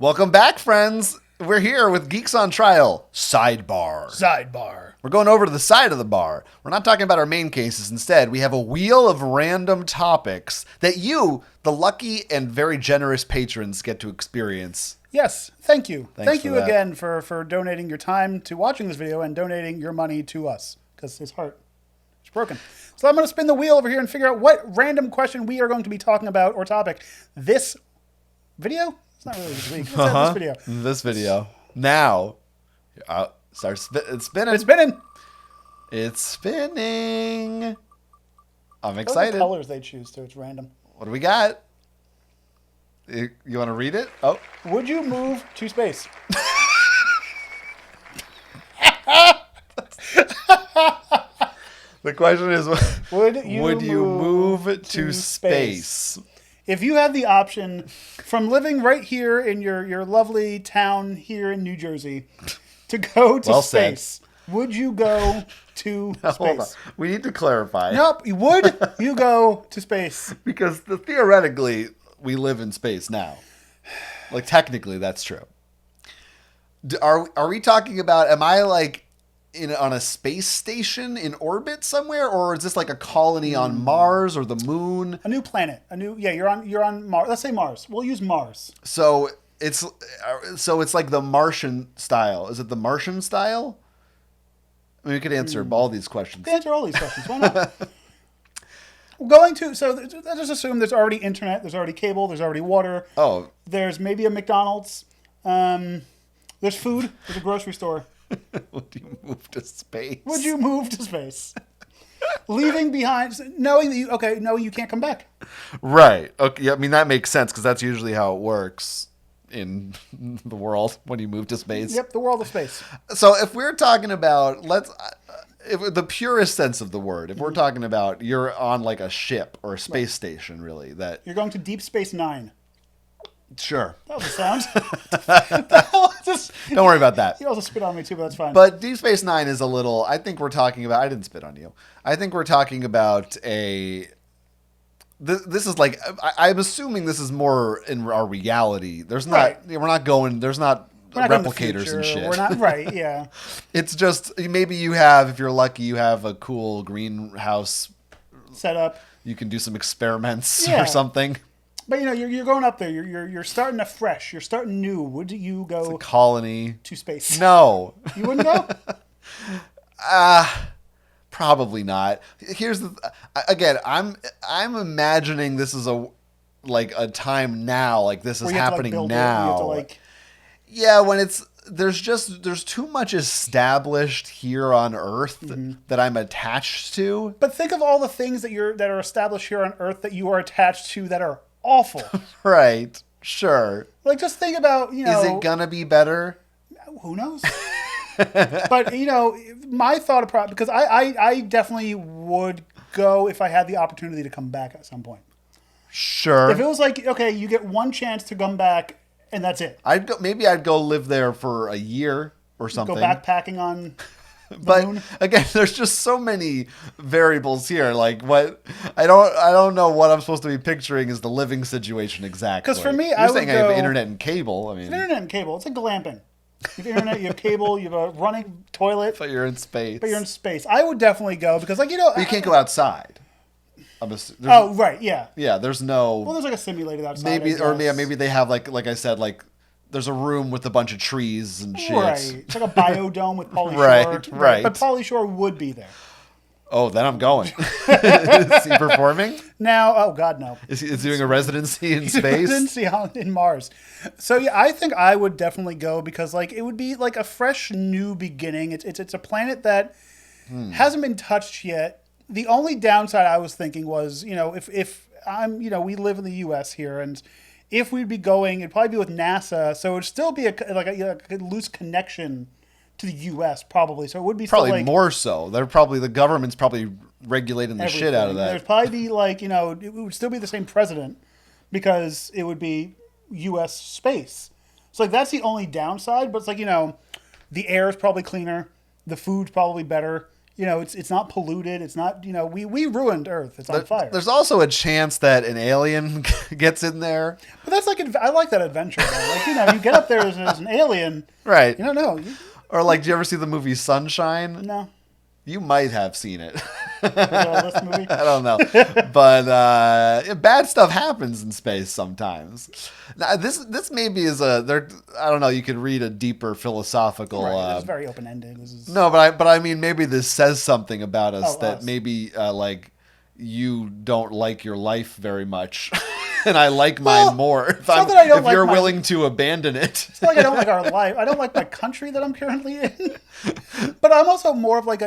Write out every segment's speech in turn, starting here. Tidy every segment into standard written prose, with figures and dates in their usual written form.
Welcome back, friends. We're here with Geeks on Trial, Sidebar. Sidebar. We're going over to the side of the bar. We're not talking about our main cases. Instead, we have a wheel of random topics that you, the lucky and very generous patrons, get to experience. Yes, thank you. Thank you that. again for donating your time to watching this video and donating your money to us, because his heart is broken. So I'm going to spin the wheel over here and figure out what random question we are going to be talking about or topic this video. It's not really this week. It's this video. This video. Now, it's spinning. It's spinning. It's spinning. I'm Those are excited. the colors they choose, so it's random. What do we got? You want to read it? Oh. Would you move to space? The question is, Would you move to space? If you had the option from living right here in your lovely town here in New Jersey to go to space, would you go to space? Hold on. We need to clarify. Nope. Would you go to space? Because theoretically, we live in space now. Like, technically, that's true. Are we talking about, am I like on a space station in orbit somewhere, or is this like a colony on Mars or the moon? A new planet. You're on Mars. Let's say Mars. We'll use Mars. So it's like the Martian style. Is it the Martian style? I mean, we could answer all these questions. Answer all these questions. Why not? Going to, so let's just assume there's already internet, there's already cable, there's already water. Oh. There's maybe a McDonald's. There's food. There's a grocery store. Would you move to space? Would you move to space? Leaving behind, knowing that you can't come back. Right. Okay. I mean, that makes sense because that's usually how it works in the world when you move to space. Yep, the world of space. So if we're talking about, if the purest sense of the word, if we're talking about you're on like a ship or a space station, really, that you're going to Deep Space Nine. Sure. That was a sound. Don't worry about that. You also spit on me too, but that's fine. But Deep Space Nine is a little, I think we're talking about, I didn't spit on you. I think we're talking about this is like, I'm assuming this is more in our reality. There's not, right. We're not going, there's not replicators and shit. We're not, right, yeah. It's just, maybe you have, if you're lucky, you have a cool greenhouse set up. You can do some experiments or something. But you're going up there. You're starting afresh. You're starting new. Would you go? It's a colony to space? No, you wouldn't go. Probably not. Here's again. I'm imagining this is a time now. Like this is happening now. Yeah, when there's too much established here on Earth that I'm attached to. But think of all the things that are established here on Earth that you are attached to that are awful. Right. Sure. Like just think about, Is it gonna be better? Who knows? But my thought about, because I definitely would go if I had the opportunity to come back at some point. Sure. If it was like, okay, you get one chance to come back and that's it. Maybe I'd go live there for a year or something. Go backpacking on but moon. Again, there's just so many variables here. Like what I don't know what I'm supposed to be picturing is the living situation exactly. Because for me, You're saying I have internet and cable. I mean, internet and cable. It's like glamping. You have internet, you have cable, you have a running toilet. But you're in space. I would definitely go because, but you can't go outside. Oh, right, yeah. Yeah, there's no. Well, there's like a simulated outside. Maybe they have like I said, like there's a room with a bunch of trees and shit. Right, it's like a biodome with Pauly Shore. Right. But Pauly Shore would be there. Oh, then I'm going. Is he performing? Now, oh God, no. Is he doing a residency in space? Residency in Mars. So yeah, I think I would definitely go because it would be like a fresh new beginning. It's a planet that hasn't been touched yet. The only downside I was thinking was, if I'm, we live in the U.S. here, and if we'd be going, it'd probably be with NASA, so it'd still be a loose connection to the U.S. probably. So it would be probably more so. The government's probably regulating the shit out of that. There'd probably be it would still be the same president because it would be U.S. space. So that's the only downside. But it's the air is probably cleaner, the food's probably better. it's not polluted. It's not, we ruined Earth. It's on fire. There's also a chance that an alien gets in there. But that's I like that adventure, though. Like, you get up there as an alien. Right. You don't know. Or like, do you ever see the movie Sunshine? No. You might have seen it. This movie? I don't know. But bad stuff happens in space sometimes. Now, this maybe is I don't know, you could read a deeper philosophical... Right, it's very open-ended. No, but I mean, maybe this says something about us us. Maybe, like, you don't like your life very much. And I like mine more. If you're willing to abandon it. It's not like I don't like our life. I don't like my country that I'm currently in. But I'm also more of like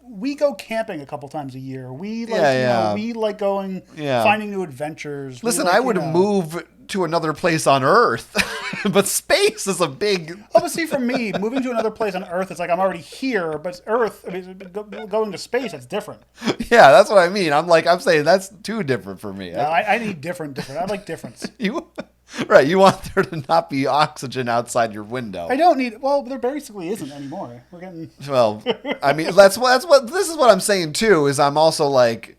we go camping a couple times a year. We we like going, finding new adventures. Listen, I would move to another place on Earth, but space is a big. Well, but see, for me, moving to another place on Earth, it's like I'm already here, but Earth, going to space, that's different. Yeah, that's what I mean. I'm saying that's too different for me. No, I need different. I like difference. Right, you want there to not be oxygen outside your window. I don't need. Well, there basically isn't anymore. We're getting. Well, I mean, that's what this is what I'm saying too. Is I'm also like,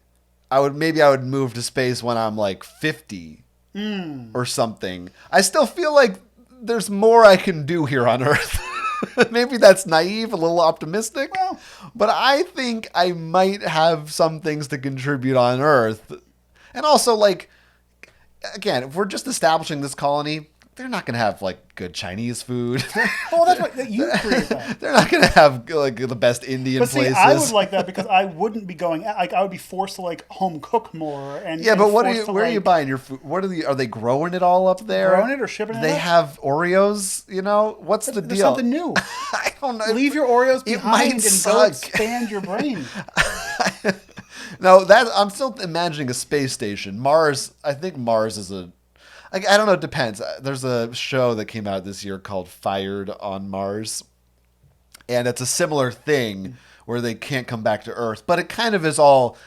I would move to space when I'm like 50 or something. I still feel like there's more I can do here on Earth. Maybe that's naive, a little optimistic, but I think I might have some things to contribute on Earth, and also like. Again, if we're just establishing this colony, they're not going to have like good Chinese food. Well, that's what you create that. They're not going to have like the best Indian places. I would like that because I wouldn't be going. Like I would be forced to like home cook more. But where are you buying your food? Are they growing it all up there? Growing it or shipping it? They have Oreos. What's the deal? There's something new. I don't know. Leave your Oreos behind and suck. go expand your brain. No, I'm still imagining a space station. Mars, I think Mars is I don't know, it depends. There's a show that came out this year called Fired on Mars. And it's a similar thing where they can't come back to Earth. But it kind of is all...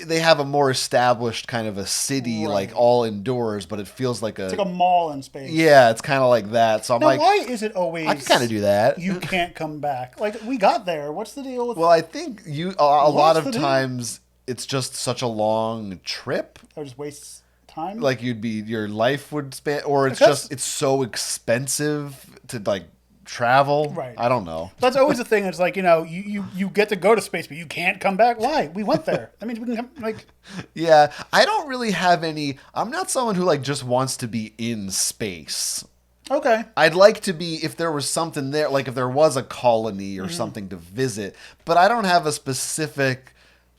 They have a more established kind of a city, like all indoors, but it feels like it's like a mall in space. Yeah, it's kind of like that. So I'm like, why is it always? I can kind of do that. You can't come back. Like we got there. What's the deal with? Well, I think a lot of times it's just such a long trip. Or just wastes time. Like your life would span, or it's so expensive to like travel. Right. I don't know. That's always the thing. It's like, you get to go to space, but you can't come back. Why? We went there. That means we can come, like... Yeah. I don't really have any... I'm not someone who, like, just wants to be in space. Okay. I'd like to be, if there was something there, like if there was a colony or something to visit, but I don't have a specific...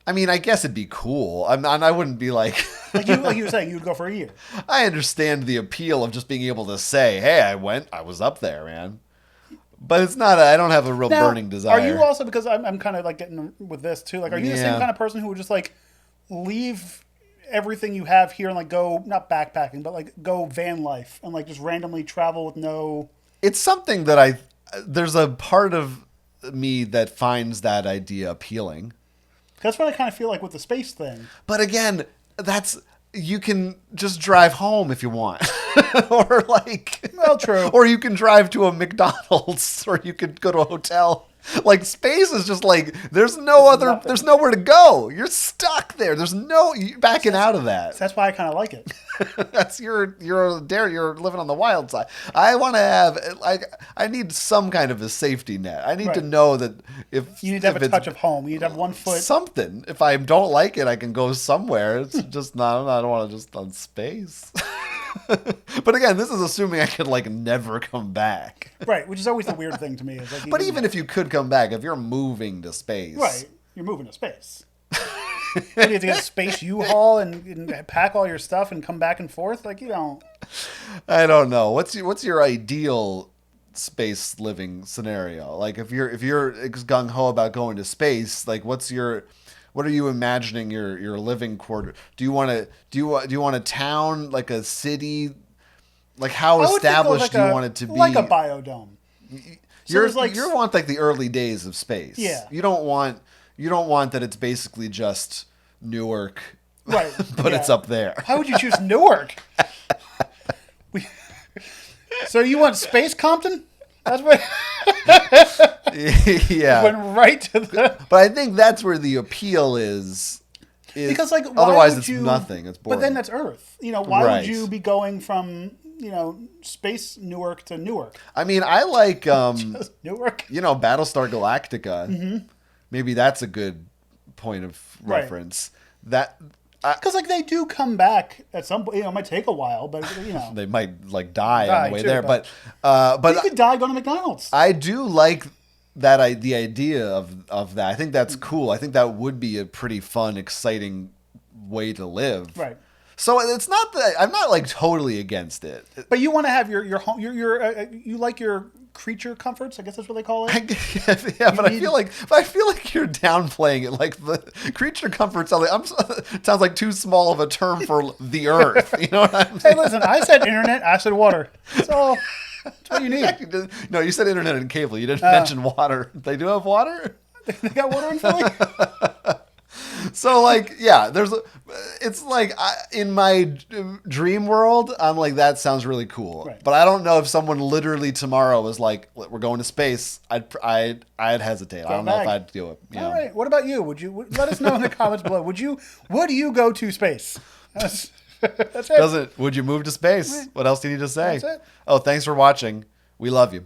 I mean, I guess it'd be cool. I wouldn't be like... like you were saying, you would go for a year. I understand the appeal of just being able to say, hey, I was up there, man. But it's not. I don't have a real burning desire. Are you also, because I'm kind of like getting with this too, like, are you the same kind of person who would just like leave everything you have here and like go, not backpacking, but like go van life and like just randomly travel with no... It's something that there's a part of me that finds that idea appealing. That's what I kind of feel like with the space thing. But again, you can just drive home if you want. Or like... Well, true. Or you can drive to a McDonald's, or you could go to a hotel. Like, space is just like, there's nowhere to go. You're stuck there. There's no backing out of that. That's why I kind of like it. That's you're living on the wild side. I want to have, I need some kind of a safety net. I need to know that if you need to have a touch of home, you need to have 1 foot. Something. If I don't like it, I can go somewhere. It's just not, I don't want to just on space. But again, this is assuming I could like never come back. Right, which is always the weird thing to me. Is like, but even if you could come back, if you're moving to space, right, you're moving to space. You have to get a space U-Haul and pack all your stuff and come back and forth. Like, you don't. I don't know. What's your ideal space living scenario? Like, if you're gung ho about going to space, like, what are you imagining your living quarter? Do you want a town, like a city? Like, how established do you want it to be? Like a biodome. You want like the early days of space. Yeah. You don't want that it's basically just Newark. Right. But it's up there. How would you choose Newark? So you want Space Compton? That's what. Yeah. Went right to the. But I think that's where the appeal is because like otherwise it's nothing. It's boring. But then that's Earth. Why would you be going from space Newark to Newark? I mean, I like Just Newark. Battlestar Galactica. Mm-hmm. Maybe that's a good point of reference. Right. Because they do come back at some point. It might take a while, but they might die on the way there. But you could die going to McDonald's. I do like the idea of that. I think that's cool. I think that would be a pretty fun, exciting way to live. Right. So it's not that I'm not totally against it. But you want to have your home. You like your creature comforts. I guess that's what they call it. I feel like you're downplaying it. Like the creature comforts sounds like too small of a term for the Earth. You know what I'm saying? Hey, listen. I said internet. I said water. So that's what you need. No, you said internet and cable. You didn't mention water. They do have water. They got water in Philly. So it's in my dream world, I'm like, that sounds really cool. Right. But I don't know if someone literally tomorrow was like, we're going to space. I'd hesitate. I don't know if I'd do it. All right. What about you? Let us know in the comments below. Would you go to space? That's it. Would you move to space? Right. What else do you need to say? That's it. Oh, thanks for watching. We love you.